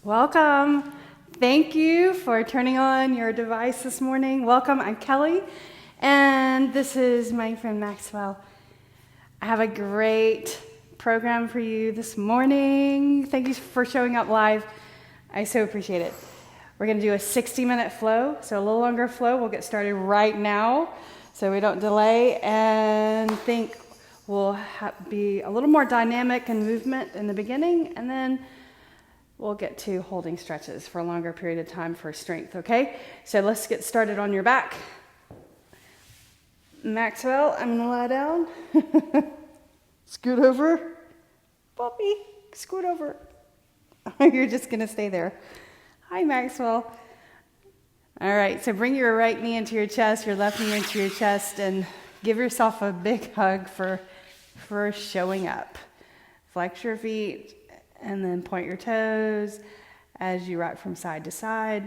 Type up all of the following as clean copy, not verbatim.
Welcome. Thank you for turning on your device this morning. Welcome, I'm Kelly, and this is my friend Maxwell. I have a great program for you this morning. Thank you for showing up live. I so appreciate it. We're going to do a 60-minute flow, so a little longer flow. We'll get started right now so we don't delay, and think we'll be a little more dynamic in movement in the beginning, and then we'll get to holding stretches for a longer period of time for strength, okay? So let's get started on your back. Maxwell, I'm gonna lie down. Scoot over. Puppy, scoot over. You're just gonna stay there. Hi, Maxwell. All right, so bring your right knee into your chest, your left knee into your chest, and give yourself a big hug for showing up. Flex your feet, and then point your toes as you rock from side to side.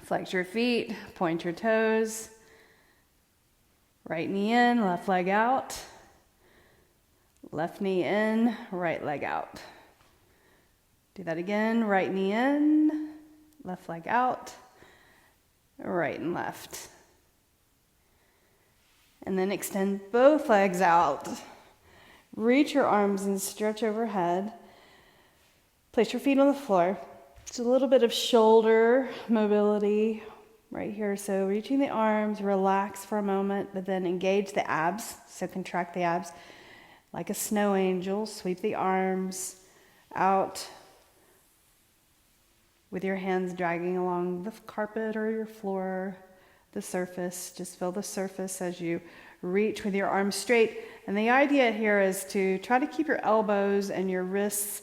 Flex your feet, point your toes. Right knee in, left leg out. Left knee in, right leg out. Do that again. Right knee in, left leg out. Right and left. And then extend both legs out. Reach your arms and stretch overhead. Place your feet on the floor. Just a little bit of shoulder mobility right here. So reaching the arms, relax for a moment, but then engage the abs. So contract the abs like a snow angel. Sweep the arms out with your hands dragging along the carpet or your floor, the surface. Just feel the surface as you reach with your arms straight. And the idea here is to try to keep your elbows and your wrists,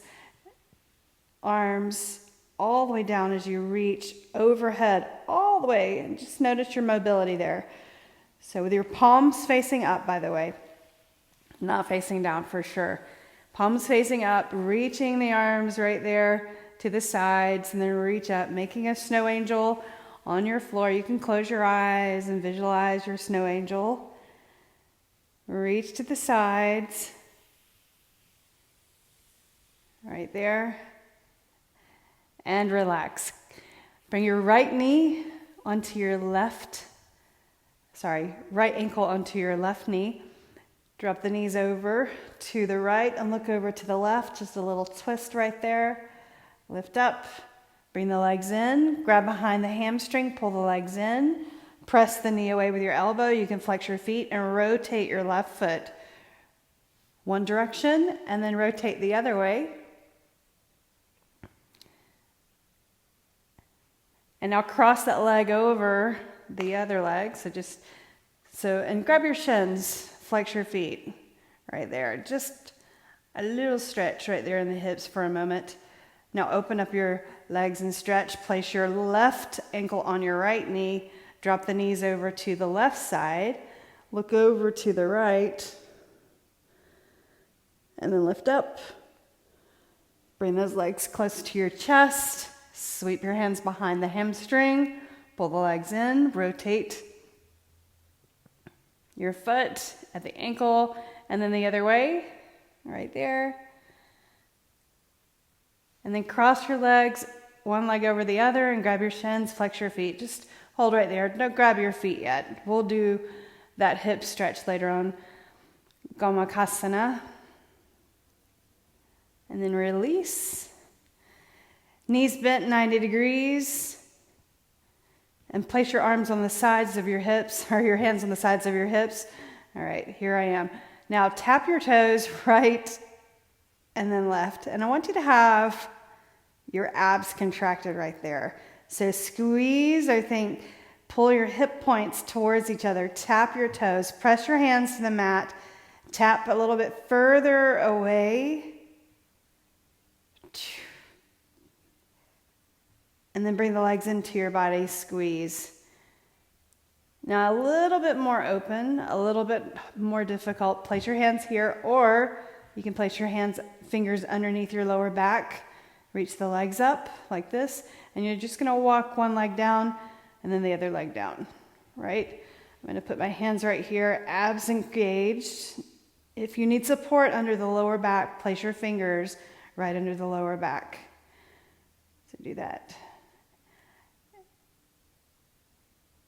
arms all the way down as you reach overhead all the way, and just notice your mobility there. So with your palms facing up, by the way, not facing down for sure. Palms facing up, reaching the arms right there to the sides, and then reach up, making a snow angel on your floor. You can close your eyes and visualize your snow angel. Reach to the sides, right there. And relax. Bring your right ankle onto your left knee. Drop the knees over to the right and look over to the left. Just a little twist right there. Lift up. Bring the legs in. Grab behind the hamstring. Pull the legs in. Press the knee away with your elbow. You can flex your feet and rotate your left foot one direction and then rotate the other way. And now cross that leg over the other leg. And grab your shins, flex your feet right there. Just a little stretch right there in the hips for a moment. Now open up your legs and stretch. Place your left ankle on your right knee. Drop the knees over to the left side. Look over to the right. And then lift up. Bring those legs close to your chest. Sweep your hands behind the hamstring, pull the legs in, rotate your foot at the ankle, and then the other way, right there. And then cross your legs, one leg over the other, and grab your shins, flex your feet. Just hold right there. Don't grab your feet yet. We'll do that hip stretch later on. Gamokasana. And then release. Knees bent 90 degrees, and place your arms on the sides of your hips, or your hands on the sides of your hips. All right, here I am. Now tap your toes right and then left, and I want you to have your abs contracted right there. So squeeze, pull your hip points towards each other, tap your toes, press your hands to the mat, tap a little bit further away. And then bring the legs into your body, squeeze. Now a little bit more open, a little bit more difficult. Place your hands here, or you can place your fingers underneath your lower back. Reach the legs up like this, and you're just gonna walk one leg down and then the other leg down, right? I'm gonna put my hands right here, abs engaged. If you need support under the lower back, place your fingers right under the lower back. Do that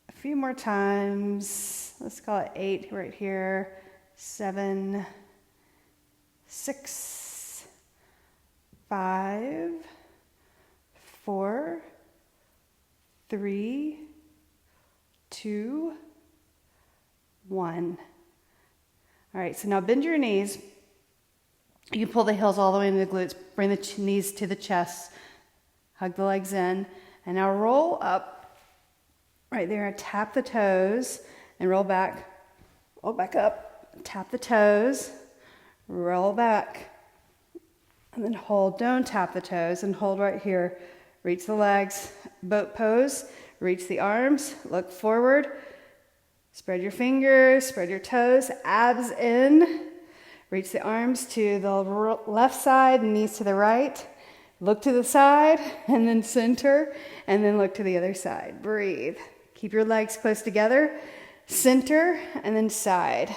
a few more times. Let's call it 8 right here. 7, 6, 5, 4, 3, 2, 1. All right, so now bend your knees. You pull the heels all the way into the glutes. Bring the knees to the chest. Hug the legs in. And now roll up. Right there. Tap the toes and roll back. Roll back up. Tap the toes. Roll back. And then hold. Don't tap the toes. And hold right here. Reach the legs. Boat pose. Reach the arms. Look forward. Spread your fingers. Spread your toes. Abs in. Reach the arms to the left side, knees to the right. Look to the side, and then center, and then look to the other side. Breathe. Keep your legs close together. Center, and then side.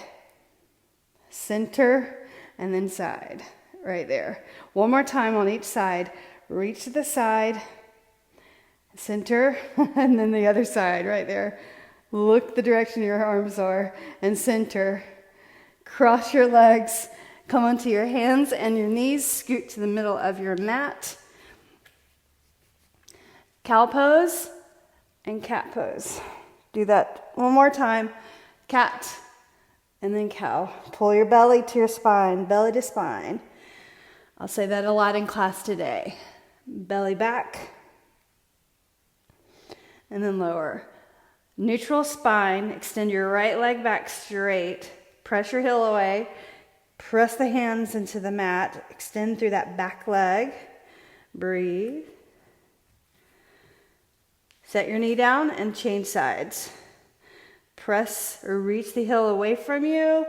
Center, and then side. Right there. One more time on each side. Reach to the side. Center, and then the other side. Right there. Look the direction your arms are, and center. Cross your legs, come onto your hands and your knees, scoot to the middle of your mat. Cow pose and cat pose. Do that one more time. Cat and then cow. Pull your belly to your spine, belly to spine. I'll say that a lot in class today. Belly back and then lower. Neutral spine, extend your right leg back straight. Press your heel away, press the hands into the mat, extend through that back leg, breathe. Set your knee down and change sides. Press or reach the heel away from you.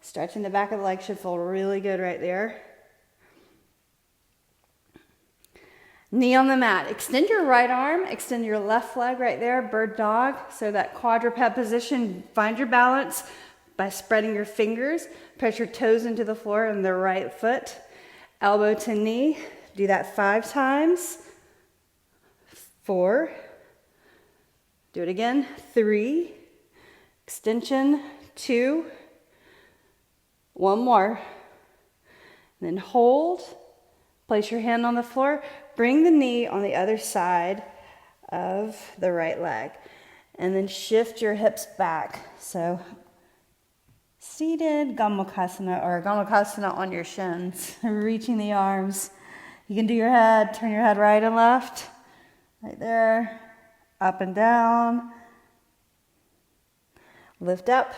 Stretching the back of the leg should feel really good right there. Knee on the mat. Extend your right arm, extend your left leg right there, bird dog. So that quadruped position, find your balance. By spreading your fingers, press your toes into the floor and the right foot, elbow to knee. Do that 5 times. 4. Do it again. 3. Extension. 2. One more. And then hold. Place your hand on the floor. Bring the knee on the other side of the right leg. And then shift your hips back. So seated Gamokasana or Gamokasana on your shins, reaching the arms. You can do your head, turn your head right and left, right there, up and down, lift up.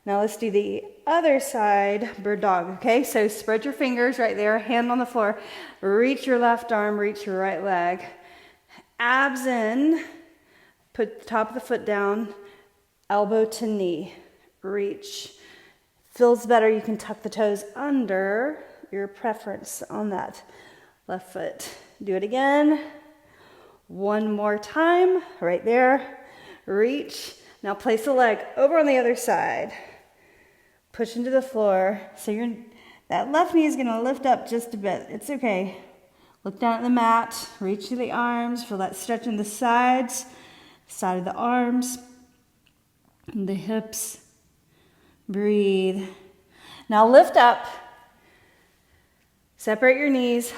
Now let's do the other side, bird dog, okay? So spread your fingers right there, hand on the floor, reach your left arm, reach your right leg, abs in, put the top of the foot down, elbow to knee, reach. Feels better, you can tuck the toes under your preference on that left foot. Do it again. One more time, right there. Reach. Now place the leg over on the other side. Push into the floor. So that left knee is going to lift up just a bit. It's okay. Look down at the mat. Reach to the arms. Feel that stretch in the sides, side of the arms, and the hips. Breathe. Now lift up. Separate your knees.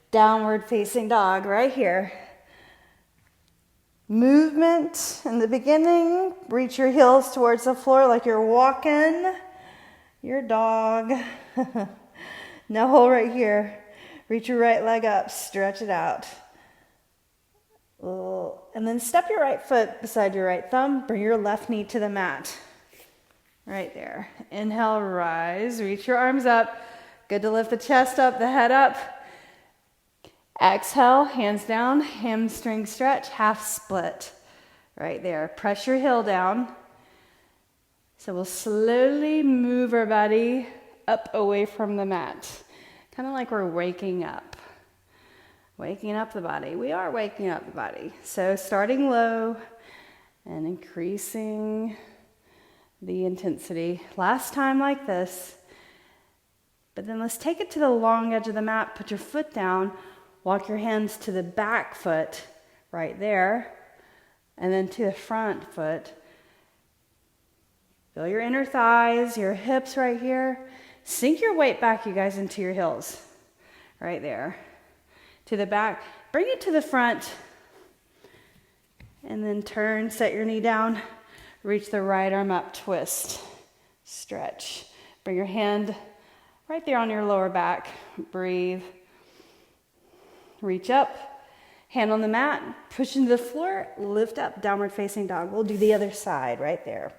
Downward facing dog right here. Movement in the beginning. Reach your heels towards the floor like you're walking your dog. Now hold right here. Reach your right leg up. Stretch it out. And then step your right foot beside your right thumb. Bring your left knee to the mat. Right there. Inhale, rise. Reach your arms up. Good to lift the chest up, the head up. Exhale, hands down, hamstring stretch, half split. Right there. Press your heel down. So we'll slowly move our body up away from the mat. Kind of like we're waking up. Waking up the body. We are waking up the body. So starting low and increasing the intensity. Last time like this. But then let's take it to the long edge of the mat. Put your foot down. Walk your hands to the back foot right there, and then to the front foot. Feel your inner thighs, your hips right here. Sink your weight back, you guys, into your heels. Right there. To the back. Bring it to the front. And then turn, set your knee down. Reach the right arm up, twist. Stretch. Bring your hand right there on your lower back. Breathe. Reach up. Hand on the mat. Push into the floor. Lift up. Downward facing dog. We'll do the other side right there.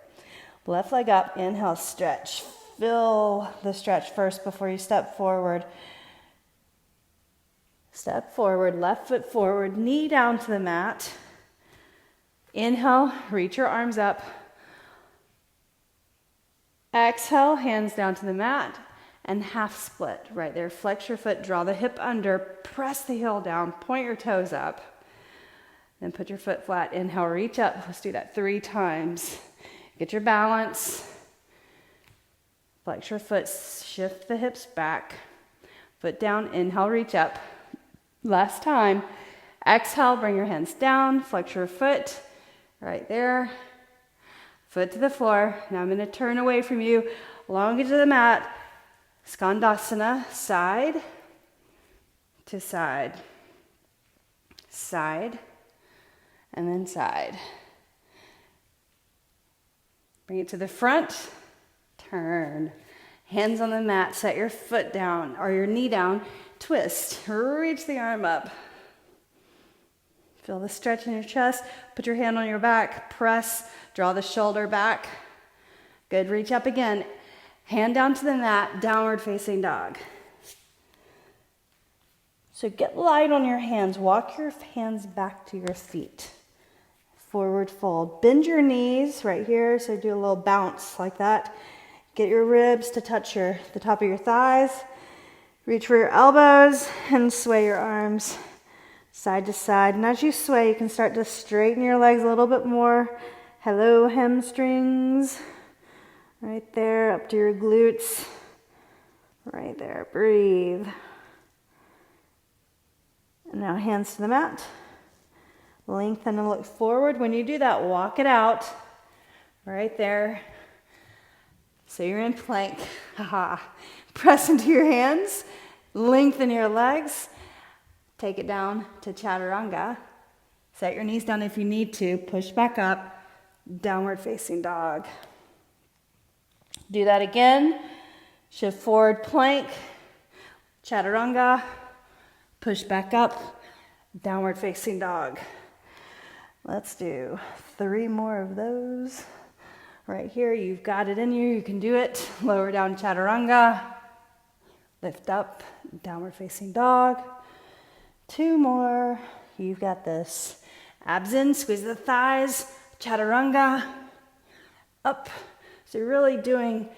Left leg up. Inhale, stretch. Feel the stretch first before you step forward. Step forward. Left foot forward. Knee down to the mat. Inhale. Reach your arms up. Exhale. Hands down to the mat. And half split right there. Flex your foot. Draw the hip under. Press the heel down. Point your toes up. Then put your foot flat. Inhale. Reach up. Let's do that 3 times. Get your balance. Flex your foot, shift the hips back. Foot down, inhale, reach up. Last time. Exhale, bring your hands down, flex your foot. Right there. Foot to the floor. Now I'm going to turn away from you. Long edge of the mat. Skandasana, side to side. Side. And then side. Bring it to the front, turn. Hands on the mat, set your foot down or your knee down, twist, reach the arm up. Feel the stretch in your chest, put your hand on your back, press, draw the shoulder back. Good, reach up again. Hand down to the mat, downward facing dog. So get light on your hands, walk your hands back to your feet. Forward fold. Bend your knees right here, so do a little bounce like that. Get your ribs to touch the top of your thighs. Reach for your elbows and sway your arms side to side. And as you sway, you can start to straighten your legs a little bit more. Hello, hamstrings. Right there, up to your glutes. Right there, breathe. And now hands to the mat. Lengthen and look forward. When you do that, walk it out. Right there. So you're in plank. Press into your hands. Lengthen your legs. Take it down to chaturanga. Set your knees down if you need to. Push back up. Downward facing dog. Do that again. Shift forward, plank. Chaturanga. Push back up. Downward facing dog. Let's do 3 more of those. Right here, you've got it in you. You can do it. Lower down, chaturanga. Lift up, downward facing dog. 2 more. You've got this. Abs in, squeeze the thighs. Chaturanga. Up. So you're really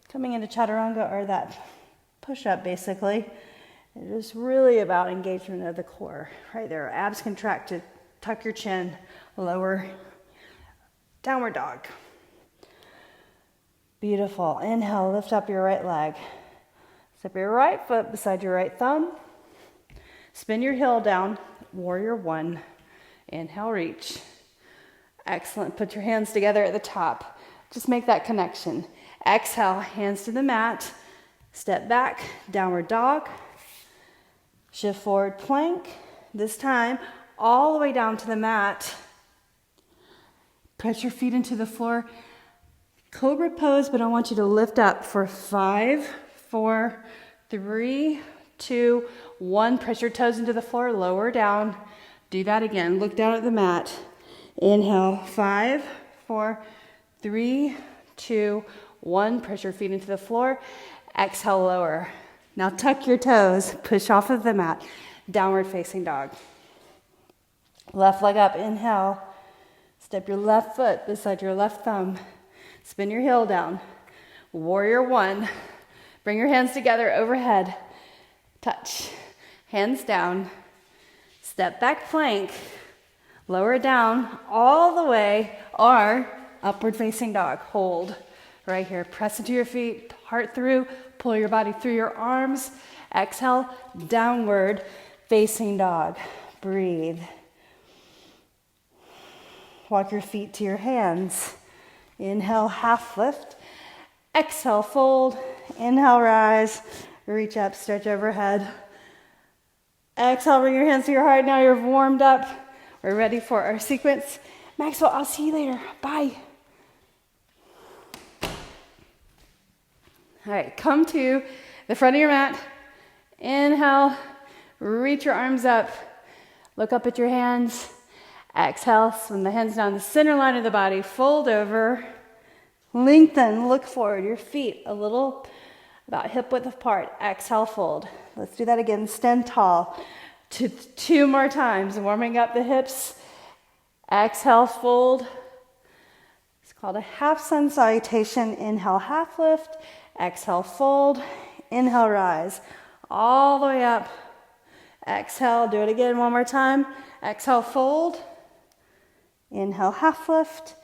coming into chaturanga or that push-up basically. It is really about engagement of the core. Right there, abs contracted. Tuck your chin. Lower. Downward dog. Beautiful. Inhale, lift up your right leg. Step your right foot beside your right thumb. Spin your heel down. Warrior 1. Inhale, reach. Excellent. Put your hands together at the top. Just make that connection. Exhale, hands to the mat. Step back, downward dog. Shift forward, plank. This time, all the way down to the mat. Press your feet into the floor. Cobra pose, but I want you to lift up for 5, 4, 3, 2, 1. Press your toes into the floor, lower down. Do that again. Look down at the mat. Inhale, 5, 4, 3, 2, 1. Press your feet into the floor. Exhale, lower. Now tuck your toes. Push off of the mat. Downward facing dog. Left leg up. Inhale. Step your left foot beside your left thumb. Spin your heel down. Warrior 1. Bring your hands together overhead. Touch. Hands down. Step back plank. Lower down all the way or upward facing dog. Hold right here. Press into your feet. Heart through. Pull your body through your arms. Exhale. Downward facing dog. Breathe. Walk your feet to your hands. Inhale, half lift. Exhale, fold. Inhale, rise. Reach up, stretch overhead. Exhale, bring your hands to your heart. Now you're warmed up. We're ready for our sequence. Maxwell, I'll see you later. Bye. All right, come to the front of your mat. Inhale, reach your arms up. Look up at your hands. Exhale, swing the hands down the center line of the body. Fold over. Lengthen, look forward. Your feet a little about hip width apart. Exhale, fold. Let's do that again. Stand tall. Two more times. Warming up the hips. Exhale, fold. It's called a half sun salutation. Inhale, half lift. Exhale, fold. Inhale, rise. All the way up. Exhale, do it again one more time. Exhale, fold. Inhale, half lift.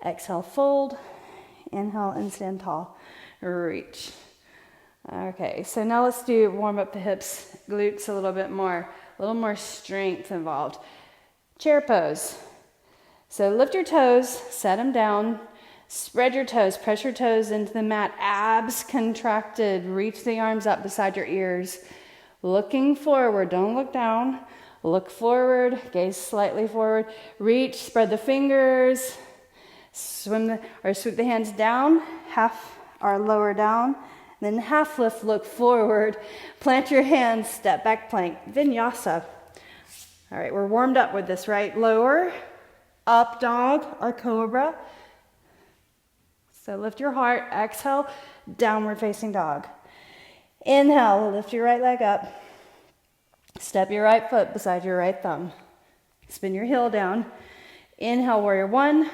Exhale, fold. Inhale and stand tall. Reach. Okay, so now let's warm up the hips, glutes a little bit more. A little more strength involved. Chair pose. So lift your toes, set them down. Spread your toes, press your toes into the mat. Abs contracted. Reach the arms up beside your ears. Looking forward, don't look down. Look forward, gaze slightly forward. Reach, spread the fingers. Sweep the hands down, half or lower down. Then half lift, look forward. Plant your hands, step back plank. Vinyasa. All right, we're warmed up with this, right? Lower, up dog or cobra. So lift your heart, exhale, downward facing dog. Inhale, lift your right leg up. Step your right foot beside your right thumb. Spin your heel down. Inhale, warrior one.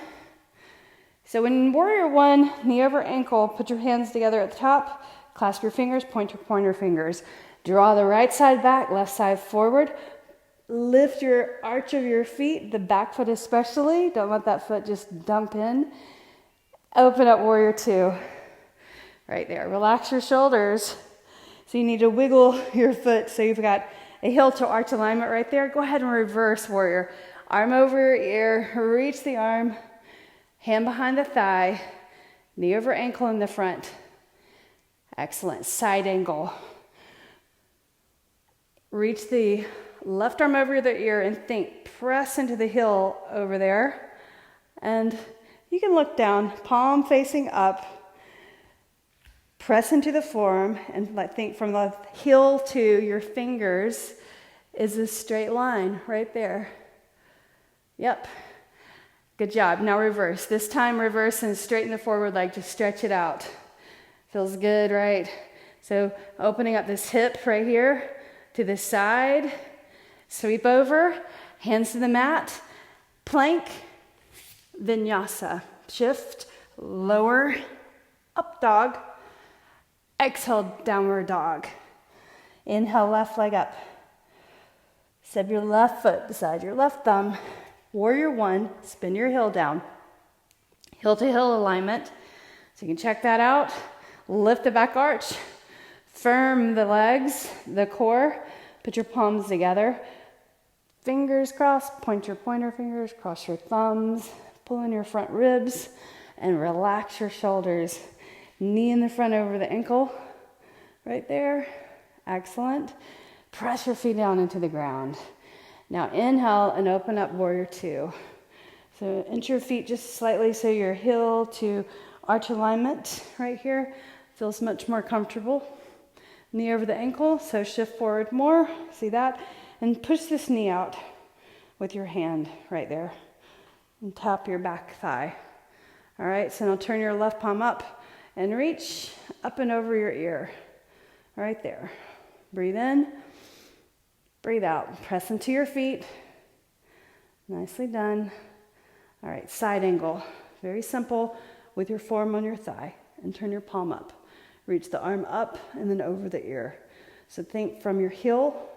So in warrior one, knee over ankle, put your hands together at the top, clasp your fingers, point your pointer fingers. Draw the right side back, left side forward. Lift your arch of your feet, the back foot especially. Don't let that foot just dump in. Open up warrior two. Right there. Relax your shoulders. So you need to wiggle your foot. So you've got a heel to arch alignment right there. Go ahead and reverse warrior. Arm over your ear. Reach the arm. Hand behind the thigh. Knee over ankle in the front. Excellent. Side angle. Reach the left arm over the ear and think. Press into the heel over there. And you can look down, palm facing up. Press into the forearm and think from the heel to your fingers is a straight line right there. Yep. Good job. Now reverse. This time reverse and straighten the forward leg. Just stretch it out. Feels good, right? So opening up this hip right here to the side. Sweep over. Hands to the mat. Plank. Vinyasa. Shift. Lower. Up dog. Exhale, downward dog. Inhale, left leg up. Step your left foot beside your left thumb. Warrior one, spin your heel down. Heel to heel alignment. So you can check that out. Lift the back arch. Firm the legs, the core. Put your palms together. Fingers crossed. Point your pointer fingers. Cross your thumbs. Pull in your front ribs. And relax your shoulders. Knee in the front over the ankle. Right there. Excellent. Press your feet down into the ground. Now inhale and open up warrior two. So inch your feet just slightly so your heel to arch alignment right here feels much more comfortable. Knee over the ankle, so shift forward more. See that? And push this knee out with your hand right there. And tap your back thigh. All right, so now turn your left palm up and reach up and over your ear. Right there. Breathe in. Breathe out. Press into your feet. Nicely done. All right, side angle. Very simple with your forearm on your thigh. And turn your palm up. Reach the arm up and then over the ear. So think from your heel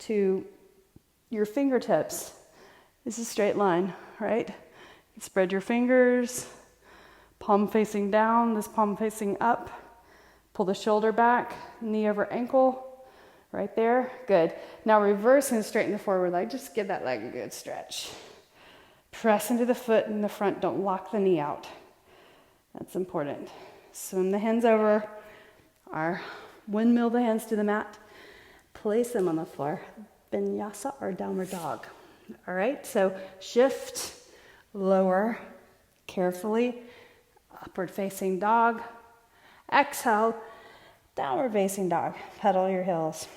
to your fingertips. This is a straight line, right? You spread your fingers. Palm facing down, this palm facing up. Pull the shoulder back, knee over ankle. Right there, good. Now reverse and straighten the forward leg. Just give that leg a good stretch. Press into the foot in the front. Don't lock the knee out. That's important. Swim the hands over, or windmill the hands to the mat. Place them on the floor. Vinyasa or downward dog. All right, so shift, lower, carefully, upward facing dog. Exhale, downward facing dog. Pedal your heels.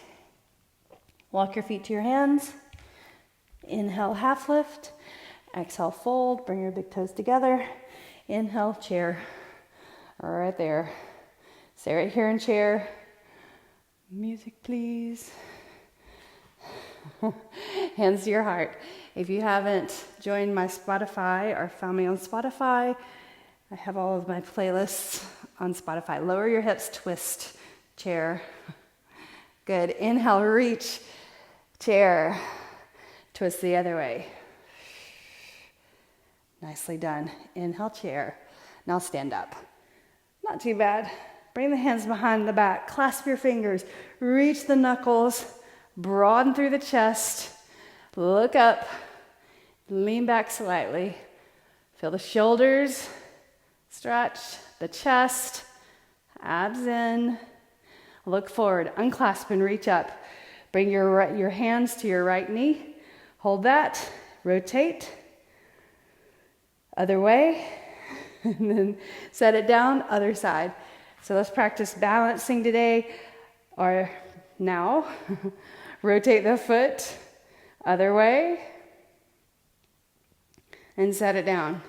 Walk your feet to your hands. Inhale, half lift. Exhale, fold. Bring your big toes together. Inhale, chair. All right there. Stay right here in chair. Music, please. Hands to your heart. If you haven't joined my Spotify or found me on Spotify, I have all of my playlists on Spotify. Lower your hips, twist, chair. Good. Inhale, reach, chair. Twist the other way. Nicely done. Inhale, chair. Now stand up. Not too bad. Bring the hands behind the back. Clasp your fingers. Reach the knuckles. Broaden through the chest. Look up. Lean back slightly. Feel the shoulders stretch, the chest, abs in. Look forward. Unclasp and reach up. Bring your hands to your right knee. Hold that. Rotate. Other way. And then set it down. Other side. So let's practice balancing today, or now. Rotate the foot, other way, and set it down.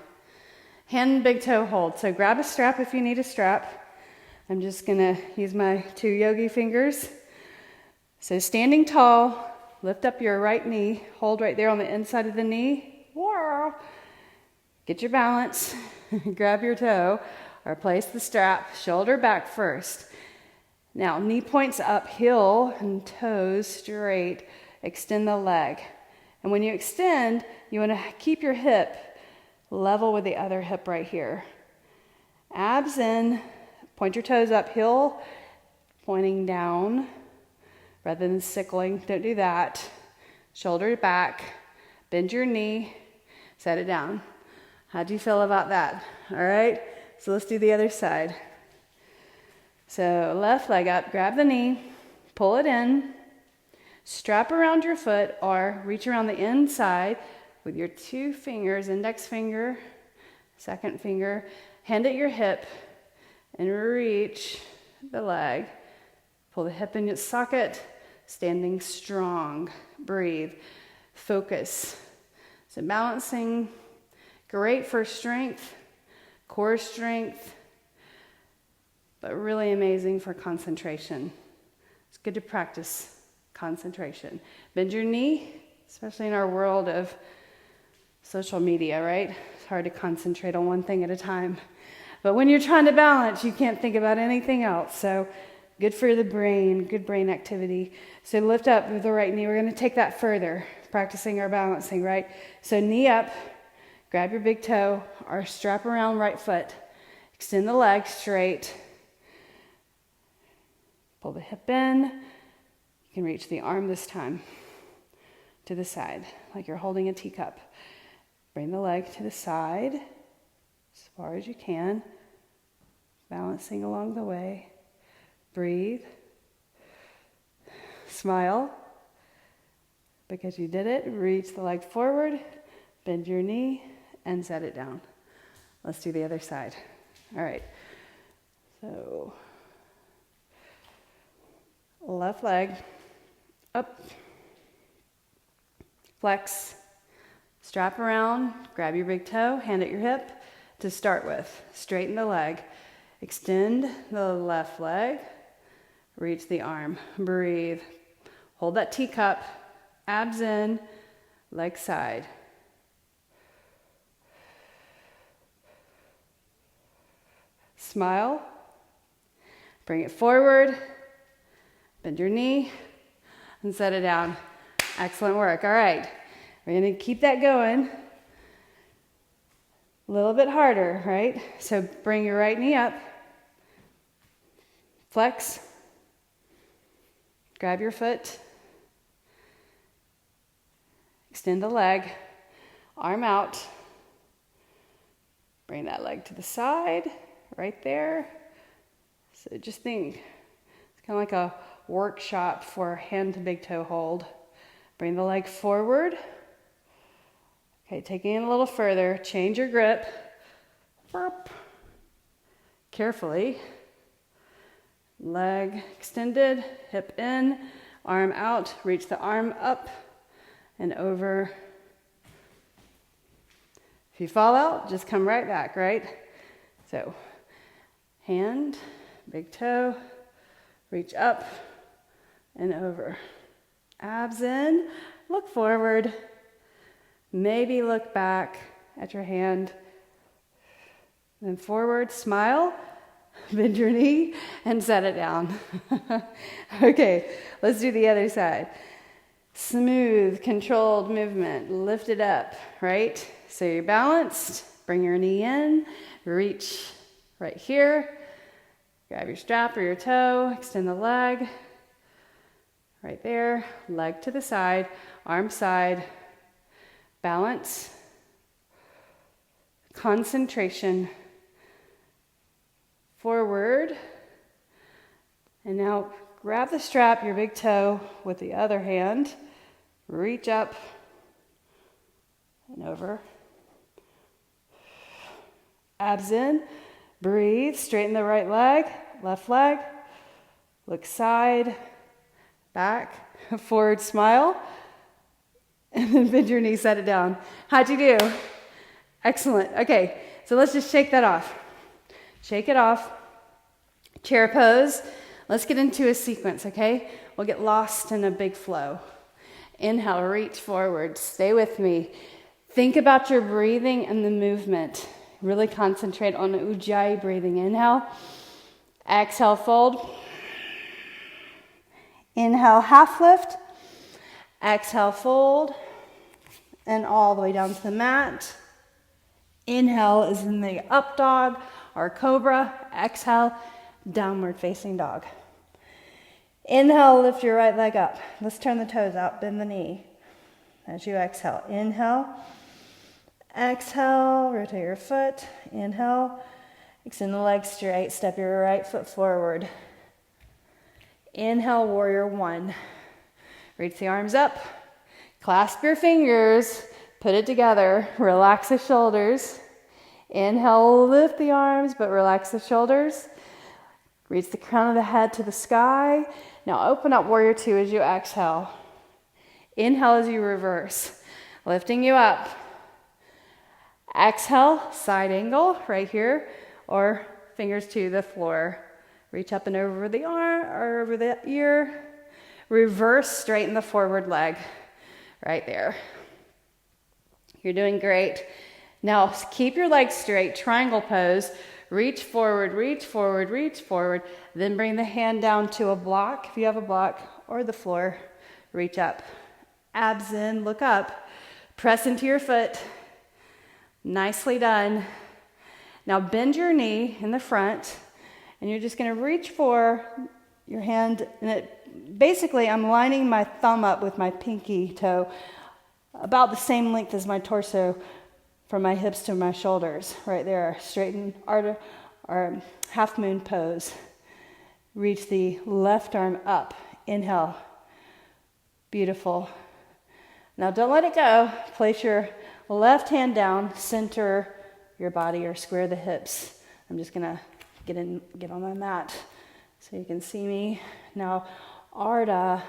Hand and big toe hold. So grab a strap if you need a strap. I'm just gonna use my 2 yogi fingers. So standing tall, lift up your right knee, hold right there on the inside of the knee. Get your balance, grab your toe, or place the strap, shoulder back first. Now, knee points up, heel and toes straight. Extend the leg. And when you extend, you want to keep your hip level with the other hip right here. Abs in, point your toes up, heel pointing down rather than sickling. Don't do that. Shoulder back, bend your knee, set it down. How do you feel about that? All right, so let's do the other side. So left leg up, grab the knee, pull it in, strap around your foot or reach around the inside with your 2 fingers, index finger, second finger, hand at your hip and reach the leg. Pull the hip in its socket, standing strong. Breathe, focus. So balancing, great for strength, core strength, but really amazing for concentration. It's good to practice concentration. Bend your knee, especially in our world of social media, right? It's hard to concentrate on one thing at a time. But when you're trying to balance, you can't think about anything else. So good for the brain, good brain activity. So lift up with the right knee. We're going to take that further, practicing our balancing, right? So knee up, grab your big toe or strap around right foot. Extend the leg straight. Pull the hip in. You can reach the arm this time to the side, like you're holding a teacup. Bring the leg to the side as far as you can, balancing along the way. Breathe. Smile because you did it. Reach the leg forward, bend your knee, and set it down. Let's do the other side. All right. So left leg up, flex, strap around, grab your big toe, hand at your hip to start with. Straighten the leg, extend the left leg, reach the arm, breathe. Hold that teacup, abs in, leg side. Smile, bring it forward, bend your knee, and set it down. Excellent work. All right, we're going to keep that going. A little bit harder, right? So bring your right knee up, flex, Grab your foot. Extend the leg. Arm out. Bring that leg to the side, right there. So just think, it's kind of like a workshop for hand to big toe hold. Bring the leg forward. Okay, taking it a little further, change your grip. Burp. Carefully. Leg extended, hip in, arm out, reach the arm up and over. If you fall out, just come right back, right? So, hand, big toe, reach up and over. Abs in, look forward, maybe look back at your hand, then forward, smile, bend your knee, and set it down. Okay, let's do the other side. Smooth, controlled movement, lift it up, right? So you're balanced, bring your knee in, reach right here, grab your strap or your toe, extend the leg, right there, leg to the side, arm side, balance, concentration, forward, and now grab the strap, your big toe with the other hand, reach up and over. Abs in, breathe, straighten the right leg, left leg, look side, back, forward, smile, and then bend your knee, set it down. How'd you do? Excellent. Okay, so let's just shake that off. Shake it off. Chair pose. Let's get into a sequence, okay? We'll get lost in a big flow. Inhale, reach forward. Stay with me. Think about your breathing and the movement. Really concentrate on Ujjayi breathing. Inhale. Exhale, fold. Inhale, half lift. Exhale, fold. And all the way down to the mat. Inhale is in the up dog or cobra. Exhale, downward facing dog. Inhale, lift your right leg up. Let's turn the toes out, bend the knee as you exhale. Inhale. Exhale, rotate your foot. Inhale, extend the leg straight, step your right foot forward. Inhale, warrior one. Reach the arms up, clasp your fingers, put it together, relax the shoulders. Inhale, lift the arms, but relax the shoulders. Reach the crown of the head to the sky. Now open up warrior two as you exhale. Inhale as you reverse, lifting you up. Exhale, side angle right here, or fingers to the floor. Reach up and over the arm or over the ear. Reverse, straighten the forward leg right there. You're doing great. Now keep your legs straight, triangle pose. Reach forward, reach forward, reach forward. Then bring the hand down to a block, if you have a block, or the floor. Reach up. Abs in, look up. Press into your foot. Nicely done. Now bend your knee in the front, and you're just going to reach for your hand. And basically, I'm lining my thumb up with my pinky toe, about the same length as my torso, from my hips to my shoulders, right there. Straighten our half moon pose. Reach the left arm up. Inhale. Beautiful. Now don't let it go. Place your left hand down, center your body or square the hips. I'm just gonna get on my mat so you can see me. Now, Ardha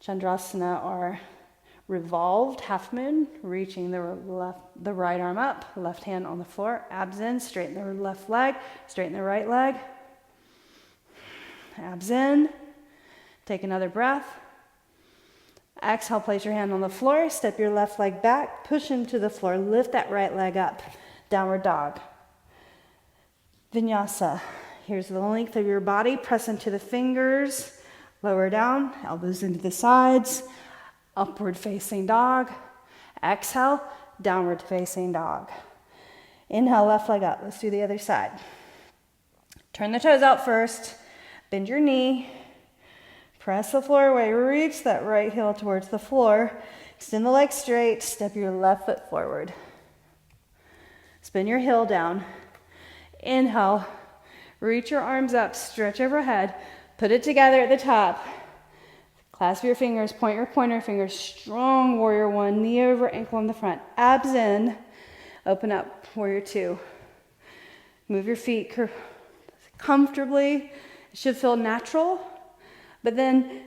Chandrasana, or revolved half moon, reaching the right arm up, left hand on the floor, abs in, straighten the left leg, straighten the right leg. Abs in. Take another breath. Exhale, place your hand on the floor, step your left leg back, push into the floor, lift that right leg up, downward dog. Vinyasa. Here's the length of your body, press into the fingers, lower down, elbows into the sides, upward facing dog. Exhale, downward facing dog. Inhale, left leg up. Let's do the other side. Turn the toes out first, bend your knee, Press the floor away. Reach that right heel towards the floor. Extend the legs straight. Step your left foot forward. Spin your heel down. Inhale. Reach your arms up. Stretch overhead. Put it together at the top. Clasp your fingers. Point your pointer fingers. Strong warrior one. Knee over ankle in the front. Abs in. Open up. Warrior two. Move your feet comfortably. It should feel natural. But then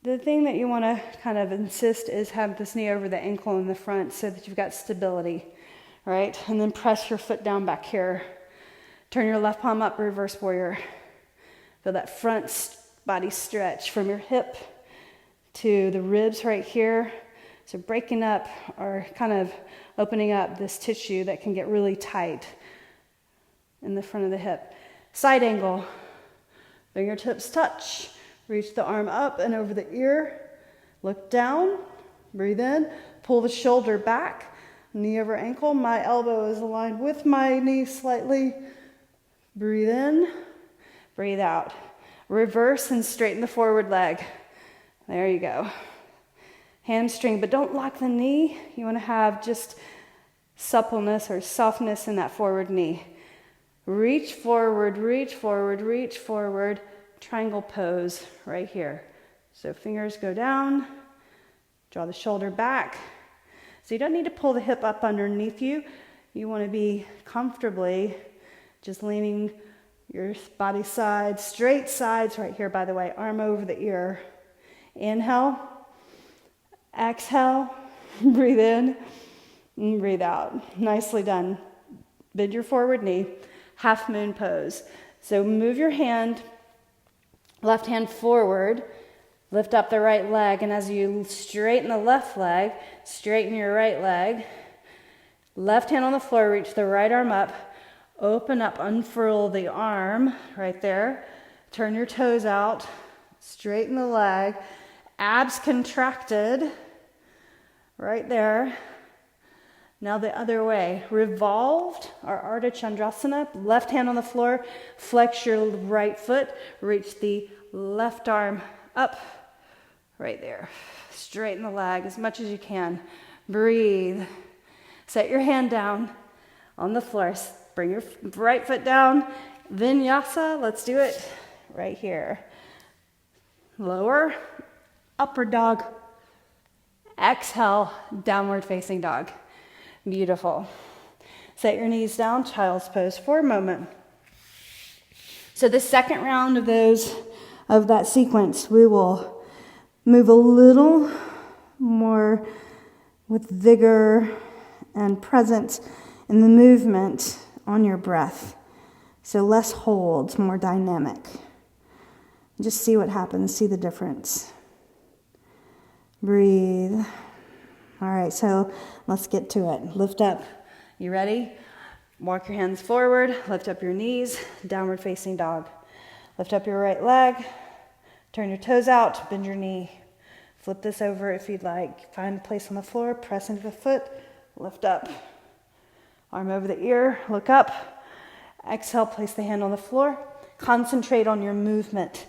the thing that you want to kind of insist is have this knee over the ankle in the front so that you've got stability, right? And then press your foot down back here. Turn your left palm up, reverse warrior. Feel that front body stretch from your hip to the ribs right here. So breaking up or kind of opening up this tissue that can get really tight in the front of the hip. Side angle. Fingertips touch. Reach the arm up and over the ear. Look down. Breathe in. Pull the shoulder back. Knee over ankle. My elbow is aligned with my knee slightly. Breathe in. Breathe out. Reverse and straighten the forward leg. There you go. Hamstring, but don't lock the knee. You want to have just suppleness or softness in that forward knee. Reach forward, reach forward, reach forward. Triangle pose right here. So fingers go down, draw the shoulder back. So you don't need to pull the hip up underneath you. You want to be comfortably just leaning your body side, straight sides right here, by the way, arm over the ear. Inhale, exhale, breathe in, and breathe out. Nicely done. Bend your forward knee, half moon pose. So move your hand, left hand forward, lift up the right leg, and as you straighten the left leg, straighten your right leg. Left hand on the floor, reach the right arm up, open up, unfurl the arm right there, turn your toes out, straighten the leg, abs contracted, right there. Now the other way, revolved, our Ardha Chandrasana, left hand on the floor, flex your right foot, reach the left arm up, right there. Straighten the leg as much as you can. Breathe. Set your hand down on the floor. Bring your right foot down. Vinyasa, let's do it right here. Lower, upper dog. Exhale, downward facing dog. Beautiful. Set your knees down, child's pose for a moment. So the second round of that sequence, we will move a little more with vigor and presence in the movement on your breath. So less holds, more dynamic. Just see what happens, see the difference. Breathe. All right, so let's get to it. Lift up. You ready? Walk your hands forward. Lift up your knees. Downward facing dog. Lift up your right leg. Turn your toes out. Bend your knee. Flip this over if you'd like. Find a place on the floor. Press into the foot. Lift up. Arm over the ear. Look up. Exhale. Place the hand on the floor. Concentrate on your movement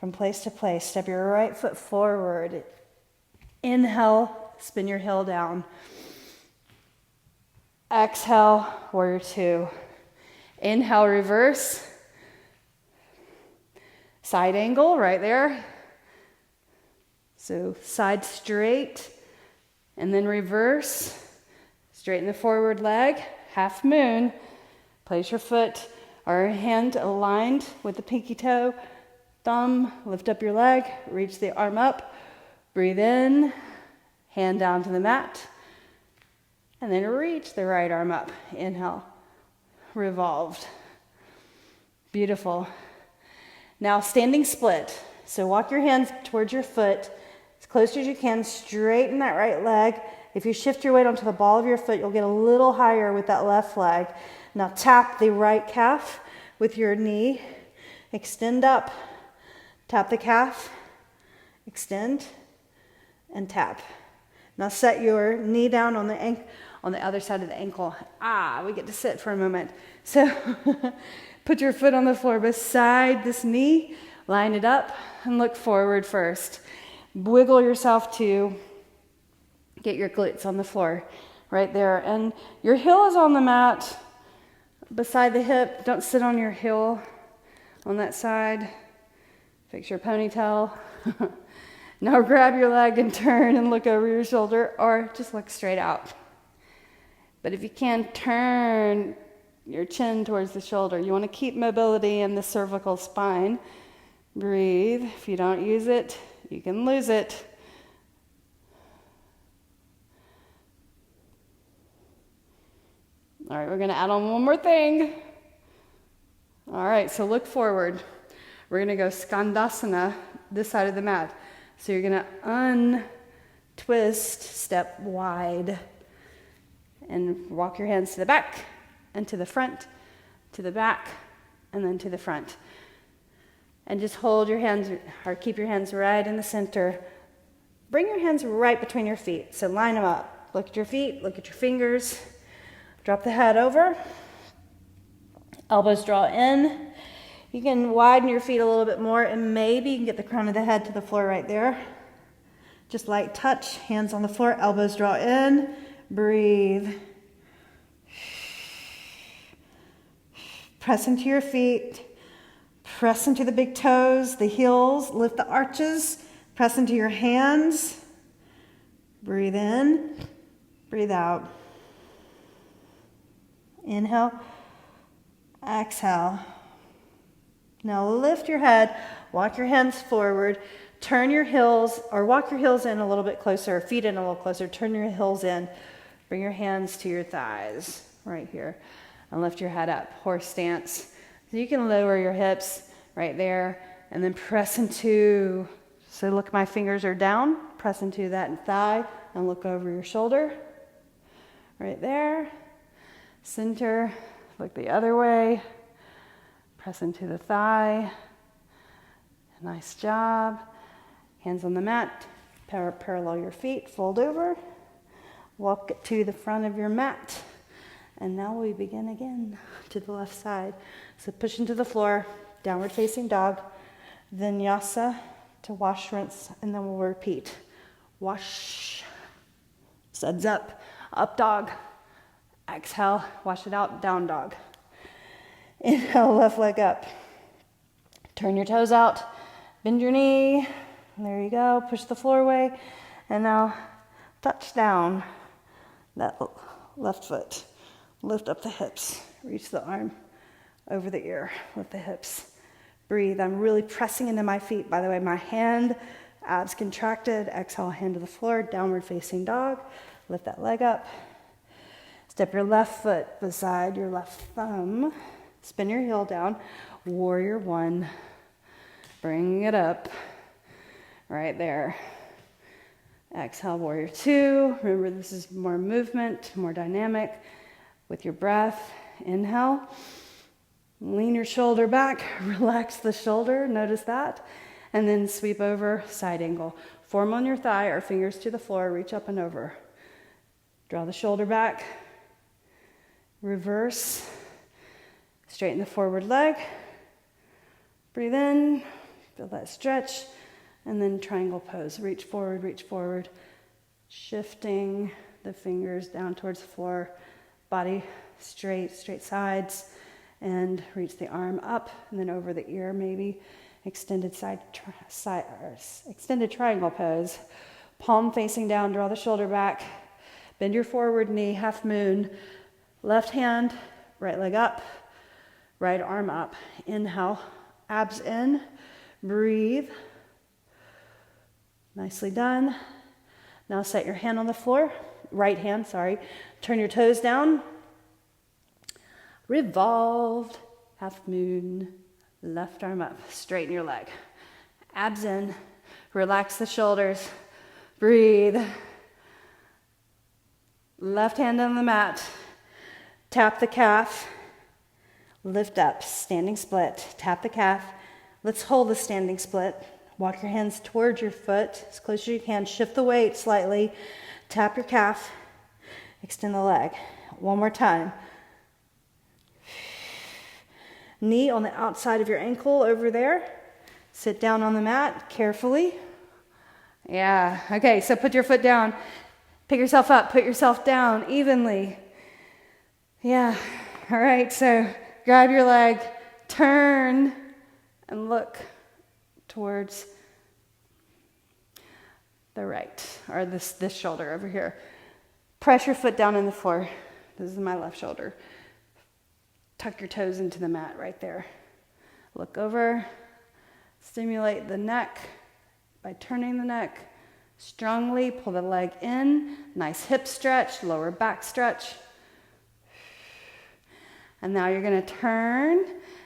from place to place. Step your right foot forward. Inhale. Spin your heel down. Exhale, warrior two. Inhale, reverse. Side angle right there. So side straight. And then reverse. Straighten the forward leg. Half moon. Place your foot or hand aligned with the pinky toe. Thumb, lift up your leg. Reach the arm up. Breathe in. Hand down to the mat, and then reach the right arm up. Inhale, revolved. Beautiful. Now standing split. So walk your hands towards your foot as close as you can. Straighten that right leg. If you shift your weight onto the ball of your foot, you'll get a little higher with that left leg. Now tap the right calf with your knee. Extend up. Tap the calf. Extend and tap. Now set your knee down on the other side of the ankle. We get to sit for a moment. So put your foot on the floor beside this knee. Line it up and look forward first. Wiggle yourself to get your glutes on the floor right there. And your heel is on the mat beside the hip. Don't sit on your heel on that side. Fix your ponytail. Now grab your leg and turn and look over your shoulder, or just look straight out. But if you can, turn your chin towards the shoulder. You want to keep mobility in the cervical spine. Breathe. If you don't use it, you can lose it. All right, we're going to add on one more thing. All right, so look forward. We're going to go Skandasana, this side of the mat. So you're going to untwist, step wide, and walk your hands to the back and to the front, to the back, and then to the front. And just hold your hands, or keep your hands right in the center. Bring your hands right between your feet. So line them up. Look at your feet, look at your fingers. Drop the head over. Elbows draw in. You can widen your feet a little bit more, and maybe you can get the crown of the head to the floor right there. Just light touch, hands on the floor, elbows draw in. Breathe. Press into your feet. Press into the big toes, the heels, lift the arches. Press into your hands. Breathe in, breathe out. Inhale, exhale. Now lift your head, walk your hands forward, turn your heels, or walk your heels in a little bit closer, feet in a little closer, turn your heels in. Bring your hands to your thighs right here and lift your head up, horse stance. So you can lower your hips right there and then press into, so look, my fingers are down, press into that thigh and look over your shoulder right there. Center, look the other way. Press into the thigh. Nice job. Hands on the mat. Parallel your feet. Fold over. Walk to the front of your mat. And now we begin again to the left side. So push into the floor. Downward facing dog. Vinyasa to wash, rinse, and then we'll repeat. Wash. Suds up. Up dog. Exhale. Wash it out. Down dog. Inhale, left leg up. Turn your toes out. Bend your knee. There you go. Push the floor away. And now touch down that left foot. Lift up the hips. Reach the arm over the ear. Lift the hips. Breathe. I'm really pressing into my feet. By the way, my hand, abs contracted. Exhale, hand to the floor. Downward facing dog. Lift that leg up. Step your left foot beside your left thumb. Spin your heel down. Warrior one. Bring it up. Right there. Exhale, warrior two. Remember, this is more movement, more dynamic with your breath. Inhale. Lean your shoulder back. Relax the shoulder. Notice that. And then sweep over, side angle. Form on your thigh or fingers to the floor. Reach up and over. Draw the shoulder back. Reverse. Straighten the forward leg. Breathe in. Feel that stretch. And then triangle pose. Reach forward, reach forward. Shifting the fingers down towards the floor. Body straight, straight sides. And reach the arm up and then over the ear maybe. Extended extended triangle pose. Palm facing down, draw the shoulder back. Bend your forward knee, half moon. Left hand, right leg up. Right arm up. Inhale, abs in. Breathe. Nicely done. Now set your hand on the floor. Right hand, sorry. Turn your toes down. Revolved. Half moon. Left arm up. Straighten your leg. Abs in. Relax the shoulders. Breathe. Left hand on the mat. Tap the calf. Lift up. Standing split. Tap the calf. Let's hold the standing split. Walk your hands towards your foot as close as you can. Shift the weight slightly. Tap your calf. Extend the leg. One more time. Knee on the outside of your ankle over there. Sit down on the mat carefully. Yeah, okay, so put your foot down. Pick yourself up, put yourself down evenly. Yeah, all right, so grab your leg, turn, and look towards the right, or this shoulder over here. Press your foot down in the floor. This is my left shoulder. Tuck your toes into the mat right there. Look over, stimulate the neck by turning the neck. Strongly pull the leg in, nice hip stretch, lower back stretch. And now you're gonna turn.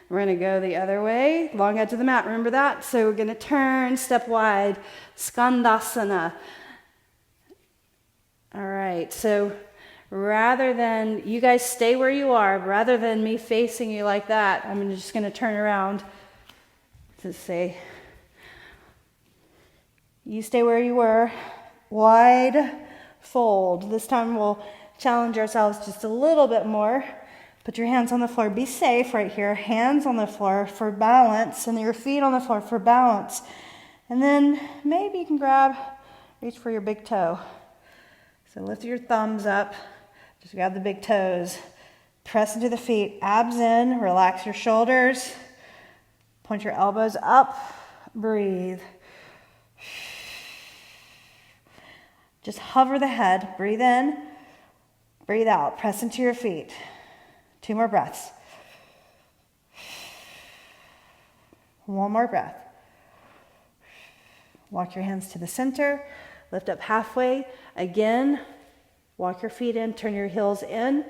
We're gonna go the other way, long edge of the mat, remember that? So we're gonna turn, step wide, Skandasana. All right, so rather than, you guys stay where you are, rather than me facing you like that, I'm just gonna turn around to say, you stay where you were, wide fold. This time we'll challenge ourselves just a little bit more. Put your hands on the floor, be safe right here. Hands on the floor for balance and your feet on the floor for balance. And then maybe you can reach for your big toe. So lift your thumbs up, just grab the big toes. Press into the feet, abs in, relax your shoulders. Point your elbows up, breathe. Just hover the head, breathe in, breathe out, press into your feet. 2 more breaths. 1 more breath. Walk your hands to the center, lift up halfway. Again, walk your feet in, turn your heels in,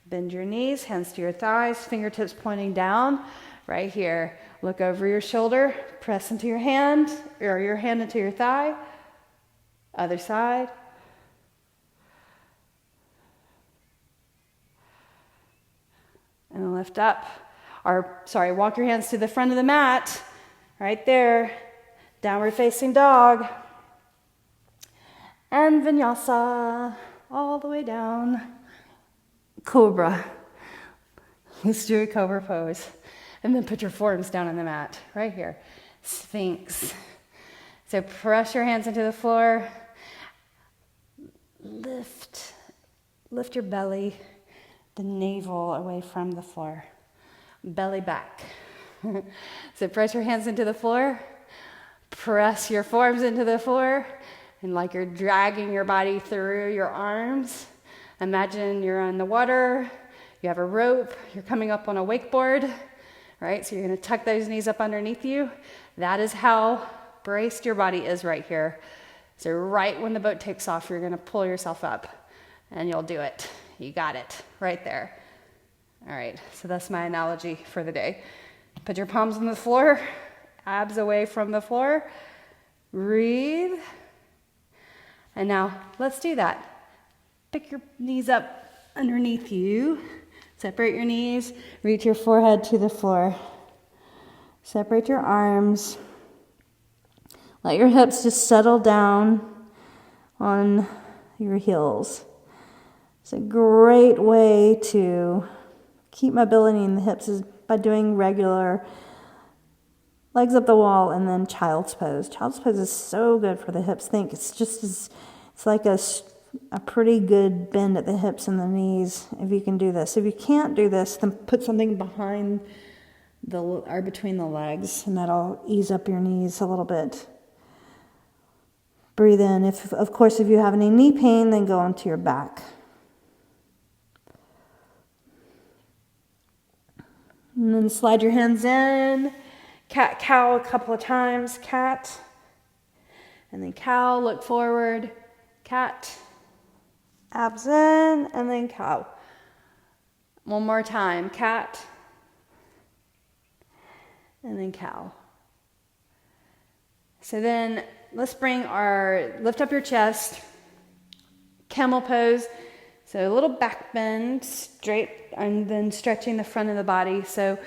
bend your knees, hands to your thighs, fingertips pointing down. Right here, look over your shoulder, press into your hand, or your hand into your thigh. Other side. And lift up. Walk your hands to the front of the mat. Right there. Downward facing dog. And vinyasa. All the way down. Cobra. Let's do a cobra pose. And then put your forearms down on the mat. Right here. Sphinx. So press your hands into the floor. Lift your belly, the navel away from the floor. Belly back. So press your hands into the floor. Press your forearms into the floor. And like you're dragging your body through your arms. Imagine you're on the water. You have a rope. You're coming up on a wakeboard. Right? So you're going to tuck those knees up underneath you. That is how braced your body is right here. So right when the boat takes off, you're going to pull yourself up. And you'll do it. You got it. Right there. All right. So that's my analogy for the day. Put your palms on the floor. Abs away from the floor. Breathe. And now let's do that. Pick your knees up underneath you. Separate your knees. Reach your forehead to the floor. Separate your arms. Let your hips just settle down on your heels. It's a great way to keep mobility in the hips is by doing regular legs up the wall and then child's pose. Child's pose is so good for the hips. It's like a pretty good bend at the hips and the knees if you can do this. If you can't do this, then put something behind or between the legs, and that'll ease up your knees a little bit. Breathe in. If you have any knee pain, then go onto your back. And then slide your hands in. Cat, cow a couple of times. Cat. And then cow, look forward. Cat. Abs in, and then cow. One more time. Cat. And then cow. So then let's lift up your chest. Camel pose. So a little back bend, straight, and then stretching the front of the body. So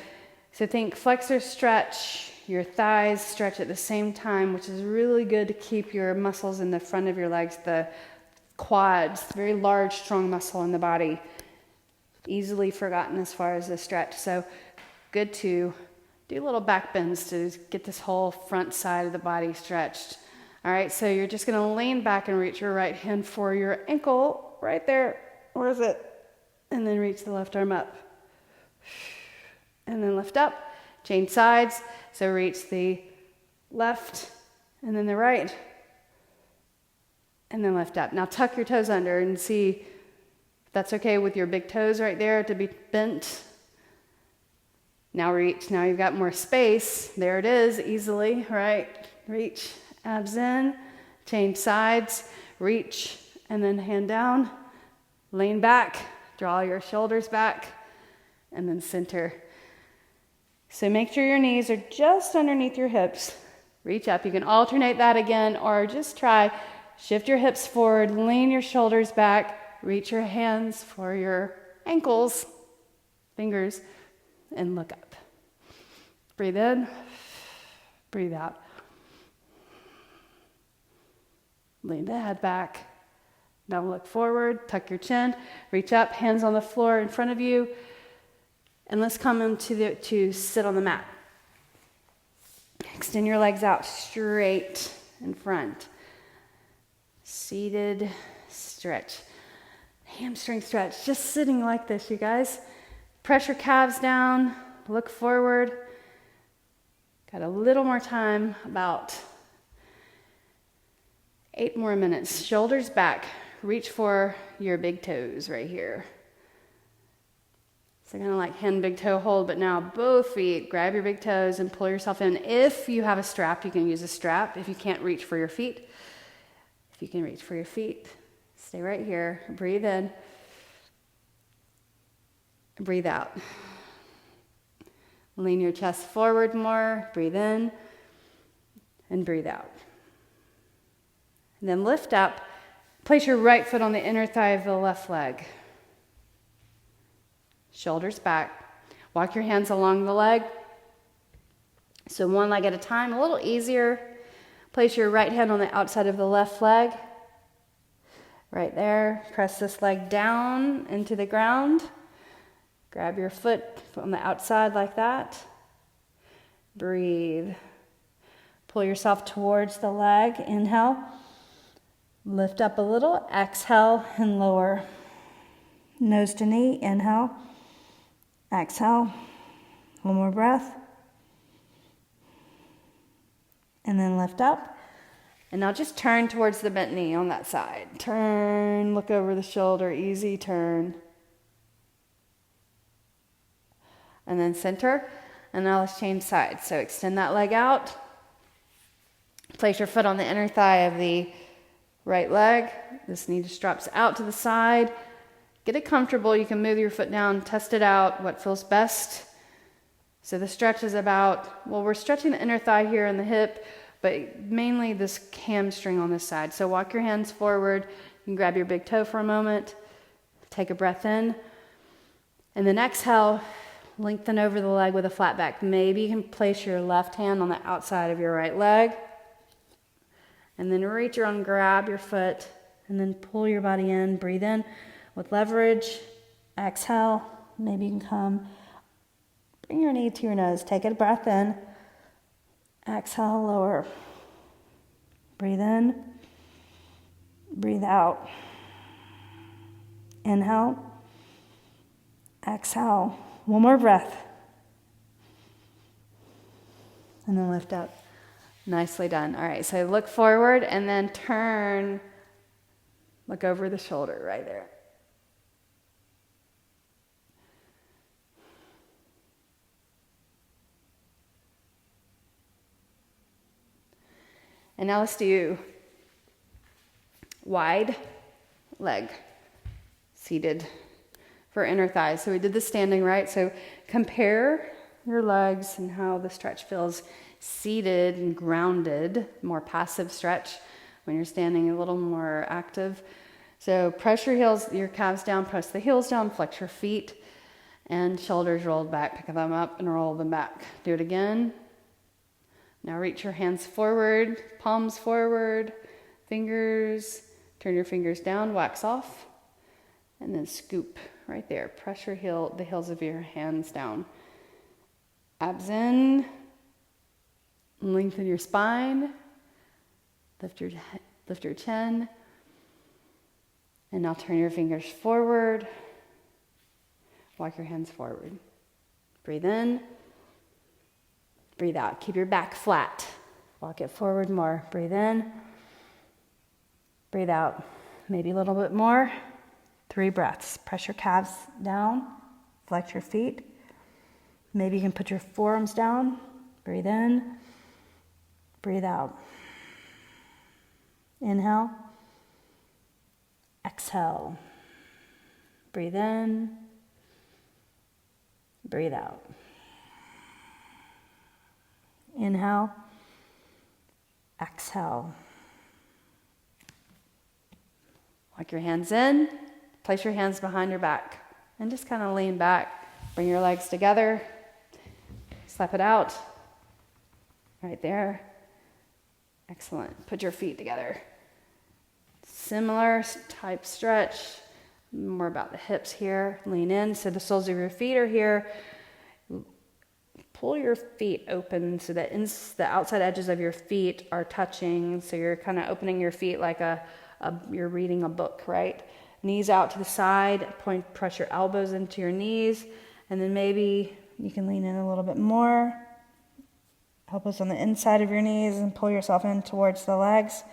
think flexor stretch, your thighs stretch at the same time, which is really good to keep your muscles in the front of your legs, the quads, very large, strong muscle in the body. Easily forgotten as far as the stretch. So good to do little back bends to get this whole front side of the body stretched. All right, so you're just gonna lean back and reach your right hand for your ankle right there. Where is it? And then reach the left arm up. And then lift up, change sides. So reach the left and then the right. And then lift up. Now tuck your toes under and see if that's okay with your big toes right there to be bent. Now reach. Now you've got more space. There it is, easily, right? Reach, abs in, change sides, reach, and then hand down. Lean back, draw your shoulders back, and then center. So make sure your knees are just underneath your hips. Reach up. You can alternate that again, or just try. Shift your hips forward, lean your shoulders back, reach your hands for your ankles, fingers, and look up. Breathe in, breathe out. Lean the head back. Now look forward, tuck your chin, reach up, hands on the floor in front of you, and let's come into to sit on the mat. Extend your legs out straight in front. Seated stretch. Hamstring stretch. Just sitting like this, you guys. Press your calves down. Look forward. Got a little more time, about 8 more minutes. Shoulders back. Reach for your big toes right here. So kind of like hand big toe hold, but now both feet, grab your big toes and pull yourself in. If you have a strap, you can use a strap. If you can't reach for your feet, if you can reach for your feet, stay right here. Breathe in. Breathe out. Lean your chest forward more. Breathe in and breathe out. And then lift up. Place your right foot on the inner thigh of the left leg. Shoulders back. Walk your hands along the leg. So one leg at a time, a little easier. Place your right hand on the outside of the left leg. Right there. Press this leg down into the ground. Grab your foot on the outside like that. Breathe. Pull yourself towards the leg. Inhale. Lift up a little. Exhale and lower. Nose to knee. Inhale. Exhale. One more breath. And then lift up. And now just turn towards the bent knee on that side. Turn, look over the shoulder, easy turn. And then center. And now let's change sides. So extend that leg out. Place your foot on the inner thigh of the right leg. This knee just drops out to the side. Get it comfortable. You can move your foot down, test it out, what feels best. So the stretch is about, well, we're stretching the inner thigh here and the hip, but mainly this hamstring on this side. So walk your hands forward. You can grab your big toe for a moment. Take a breath in. And then exhale, lengthen over the leg with a flat back. Maybe you can place your left hand on the outside of your right leg. And then reach around, grab your foot, and then pull your body in. Breathe in with leverage. Exhale. Maybe you can come. Bring your knee to your nose. Take a breath in. Exhale, lower. Breathe in. Breathe out. Inhale. Exhale. One more breath. And then lift up. Nicely done. All right, so look forward and then turn. Look over the shoulder right there. And now let's do wide leg, seated for inner thighs. So we did the standing, right? So compare your legs and how the stretch feels seated and grounded, more passive stretch. When you're standing, a little more active. So press your heels, your calves down, press the heels down, flex your feet, and shoulders rolled back. Pick them up and roll them back. Do it again. Now reach your hands forward, palms forward, fingers, turn your fingers down, wax off, and then scoop right there. Press the heels of your hands down. Abs in. Lengthen your spine. Lift your chin. And now turn your fingers forward. Walk your hands forward. Breathe in. Breathe out. Keep your back flat. Walk it forward more. Breathe in. Breathe out. Maybe a little bit more. 3 breaths. Press your calves down. Flex your feet. Maybe you can put your forearms down. Breathe in. Breathe out. Inhale. Exhale. Breathe in. Breathe out. Inhale. Exhale. Walk your hands in. Place your hands behind your back. And just kind of lean back. Bring your legs together. Slap it out. Right there. Excellent. Put your feet together. Similar type stretch. More about the hips here. Lean in so the soles of your feet are here. Pull your feet open so that the outside edges of your feet are touching. So you're kind of opening your feet like you're reading a book, right? Knees out to the side. Press your elbows into your knees. And then maybe you can lean in a little bit more. Elbows on the inside of your knees and pull yourself in towards the legs.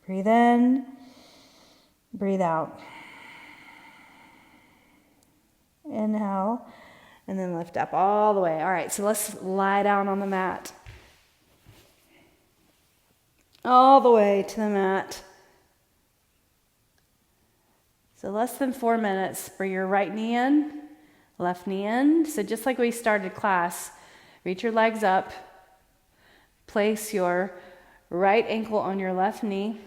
Breathe in. Breathe out. Inhale. And then lift up all the way. All right, so let's lie down on the mat. All the way to the mat. So less than 4 minutes. Bring your right knee in, left knee in. So just like we started class, reach your legs up. Place your right ankle on your left knee.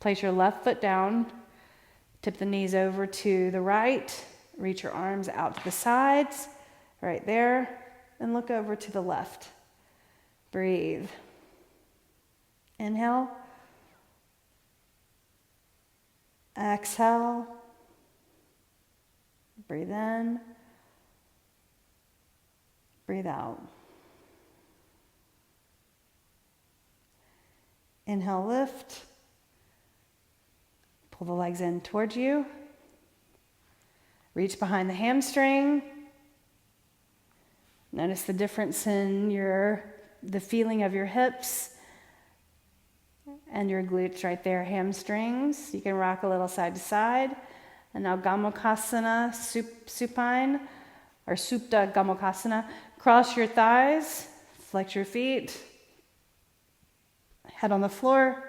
Place your left foot down. Tip the knees over to the right. Reach your arms out to the sides, right there. And look over to the left. Breathe. Inhale. Exhale. Breathe in. Breathe out. Inhale, lift. Pull the legs in towards you. Reach behind the hamstring. Notice the difference in the feeling of your hips and your glutes right there, hamstrings. You can rock a little side to side. And now Gamokasana, supine, or Supta Gamokasana. Cross your thighs, flex your feet, head on the floor,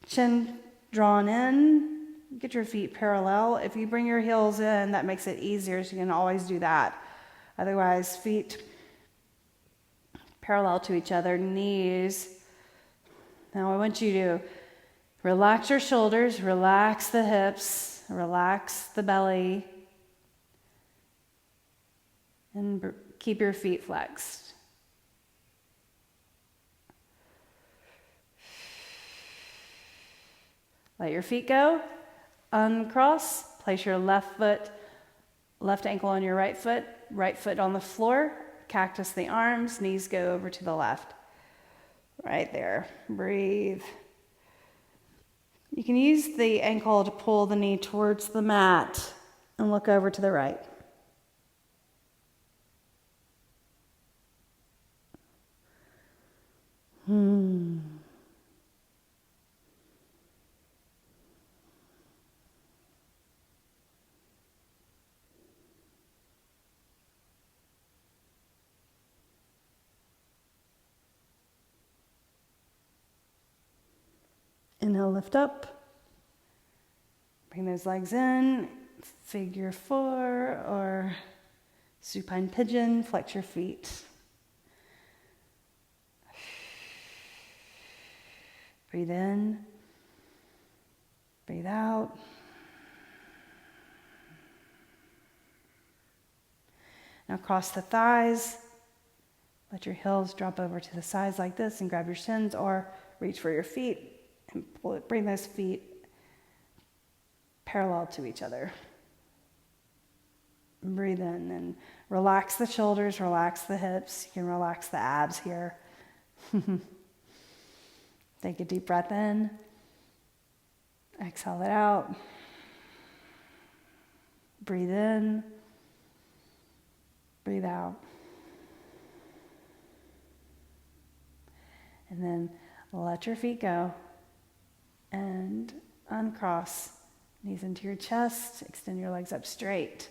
chin drawn in. Get your feet parallel. If you bring your heels in, that makes it easier, so you can always do that. Otherwise, feet parallel to each other, knees. Now I want you to relax your shoulders, relax the hips, relax the belly, and keep your feet flexed. Let your feet go. Uncross. Place your left ankle on your right foot on the floor. Cactus the arms, knees go over to the left. Right there. Breathe. You can use the ankle to pull the knee towards the mat and look over to the right. Inhale, lift up. Bring those legs in. Figure 4 or supine pigeon. Flex your feet. Breathe in. Breathe out. Now cross the thighs. Let your heels drop over to the sides like this and grab your shins, or reach for your feet and bring those feet parallel to each other. Breathe in and Relax the shoulders, relax the hips. You can relax the abs here. Take a deep breath in. Exhale it out. Breathe in. Breathe out. And then let your feet go and uncross. Knees into your chest. Extend your legs up straight.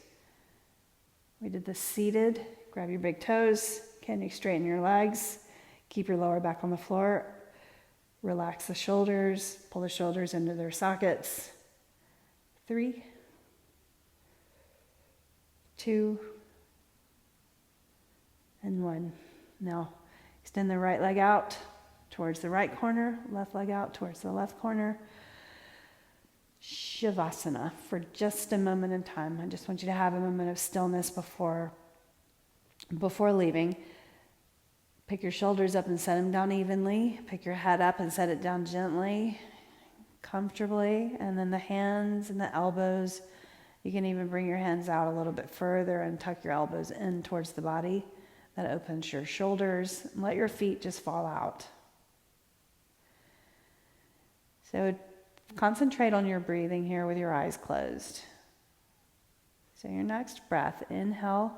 We did this seated. Grab your big toes. Can you straighten your legs? Keep your lower back on the floor. Relax the shoulders. Pull the shoulders into their sockets. 3, 2, and 1. Now, extend the right leg out towards the right corner, left leg out towards the left corner. Shavasana for just a moment in time. I just want you to have a moment of stillness before leaving. Pick your shoulders up and set them down evenly. Pick your head up and set it down gently, comfortably. And then the hands and the elbows, you can even bring your hands out a little bit further and tuck your elbows in towards the body. That opens your shoulders. Let your feet just fall out. So concentrate on your breathing here with your eyes closed. So your next breath, inhale.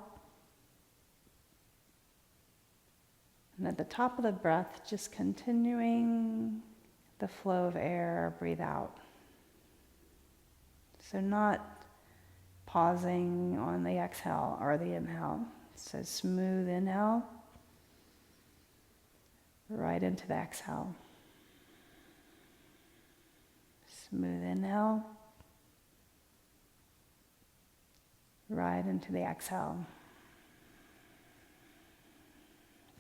And at the top of the breath, just continuing the flow of air, breathe out. So not pausing on the exhale or the inhale. So smooth inhale, right into the exhale. Smooth inhale, right into the exhale.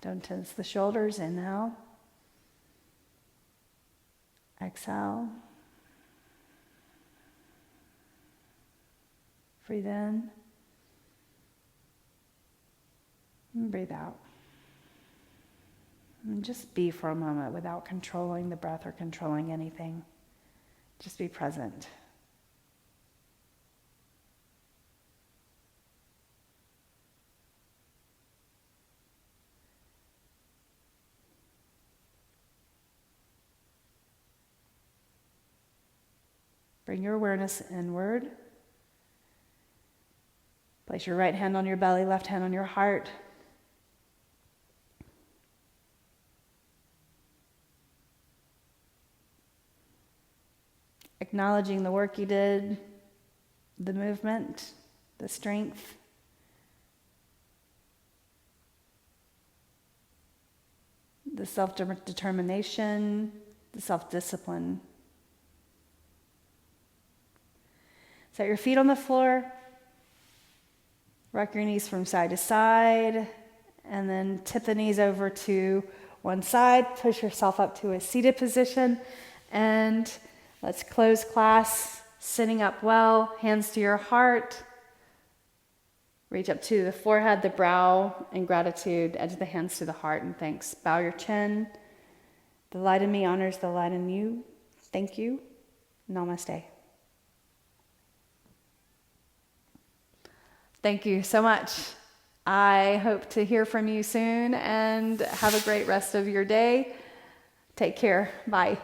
Don't tense the shoulders, inhale. Exhale. Breathe in. And breathe out. And just be for a moment without controlling the breath or controlling anything. Just be present. Bring your awareness inward. Place your right hand on your belly, left hand on your heart. Acknowledging the work you did, the movement, the strength. The self-determination, the self-discipline. Set your feet on the floor. Rock your knees from side to side. And then tip the knees over to one side. Push yourself up to a seated position. And let's close class sitting up well. Hands to your heart. Reach up to the forehead, the brow, in gratitude. Edge of the hands to the heart and thanks. Bow your chin. The light in me honors the light in you. Thank you. Namaste. Thank you so much. I hope to hear from you soon and have a great rest of your day. Take care. Bye.